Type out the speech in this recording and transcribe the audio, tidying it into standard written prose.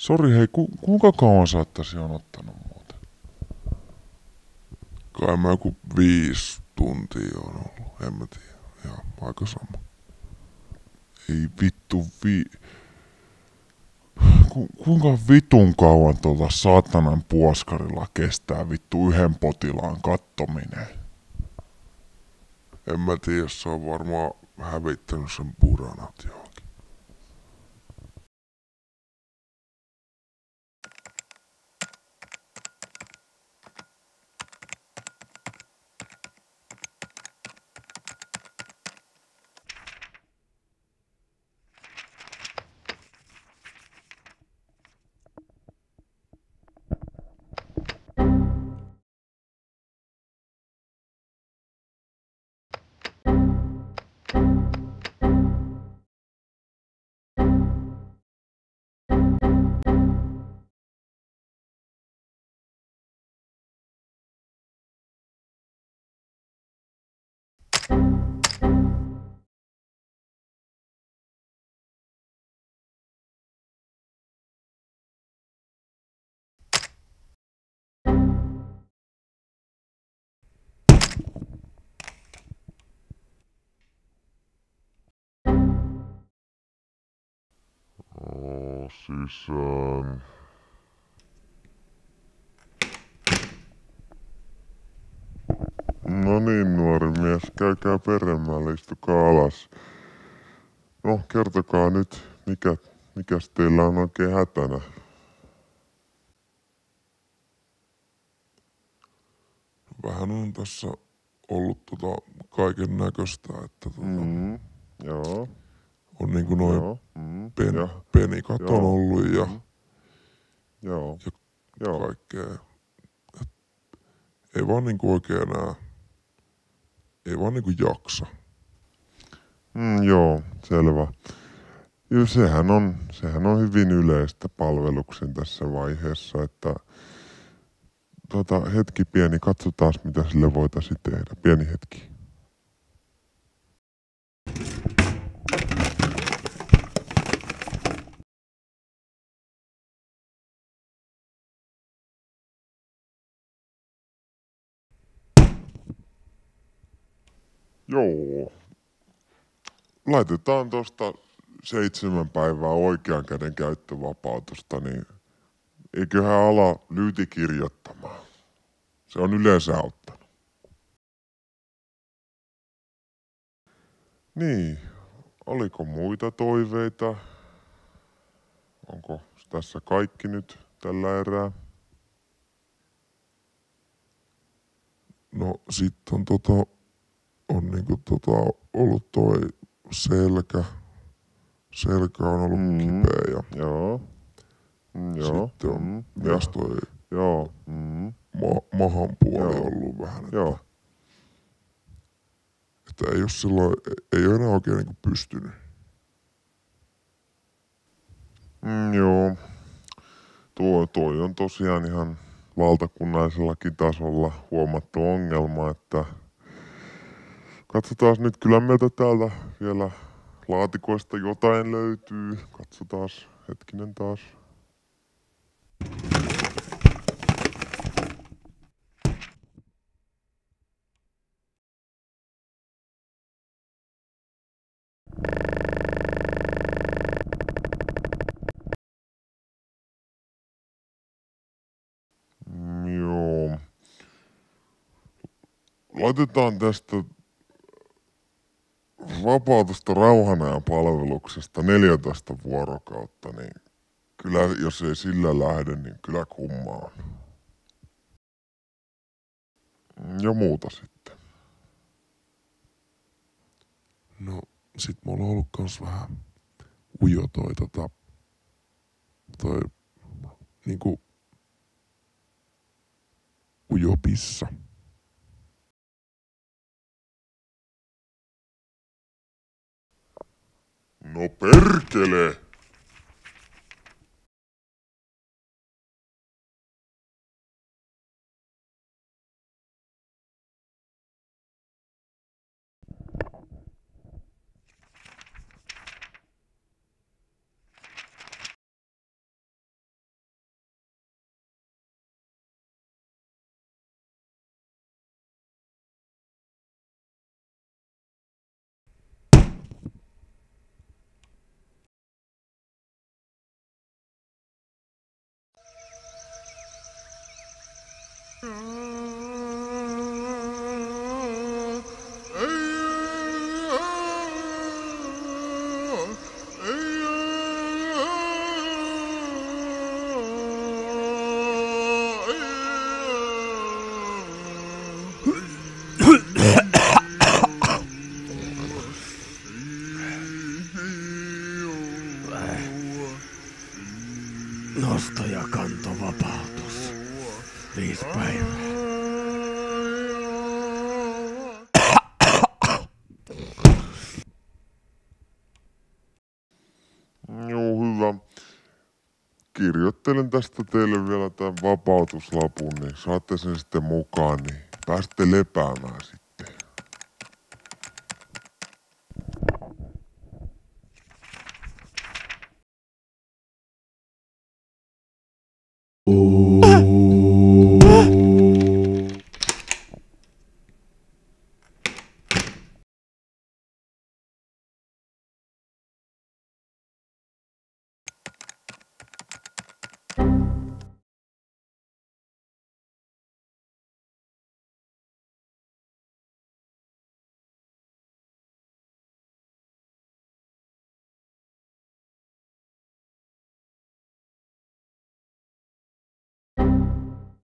Sori hei, kuinka kauan sä oot tässä jonottanut muuten? Kai mä joku 5 tuntia on ollut, en mä tiedä. Ihan aika sama. Ei vittu kuinka vitun kauan tuolla saatanan puoskarilla kestää vittu yhden potilaan kattominen? En mä tiedä, se on varmaan hävittänyt sen puranat johonkin. Sisään. No niin, nuori mies, käykää peremmälle, istukaa alas. No, kertokaa nyt, mikäs teillä on oikein hätänä? Vähän on tässä ollut kaiken näköistä, että Joo. on niinku noin Joo. penikat on ollut ja Joo. ja Joo. kaikkea. Ei vaan niinku oikein enää, ei vaan niinku jaksa. Joo, selvä. Joo, sehän on hyvin yleistä palveluksen tässä vaiheessa, että hetki pieni, katsotaan mitä sille voitaisiin tehdä. Pieni hetki. Joo. Laitetaan tosta 7 päivää oikean käden käyttövapautusta, niin eiköhän ala lyyti kirjoittamaan. Se on yleensä auttanut. Niin, oliko muita toiveita? Onko tässä kaikki nyt tällä erää? No sit on on niinku ollut toi selkä on ollut kipeä ja Joo. Joo. sitten on myös toi Joo. mahan puoli Joo. ollut vähän, Joo. että ei oo silloin, ei oo enää oikein niinku pystynyt. Joo. Toi on tosiaan ihan valtakunnallisellakin tasolla huomattu ongelma, että katsotaan nyt, kyllä meiltä täältä vielä laatikoista jotain löytyy. Katsotaan, hetkinen taas. Joo. Laitetaan tästä vapautusta rauhanajan palveluksesta 14 vuorokautta, niin kyllä jos ei sillä lähde, niin kyllä kummaa. Ja muuta sitten. No sit mulla on ollut kans vähän ujo toi niinku ujo pissa. No perkele! Ostajakantovapautus. 5 päivää. Joo, hyvä. Kirjoittelen tästä teille vielä tämän vapautuslapun, niin saatte sen sitten mukaan, niin pääsette lepäämään sitten.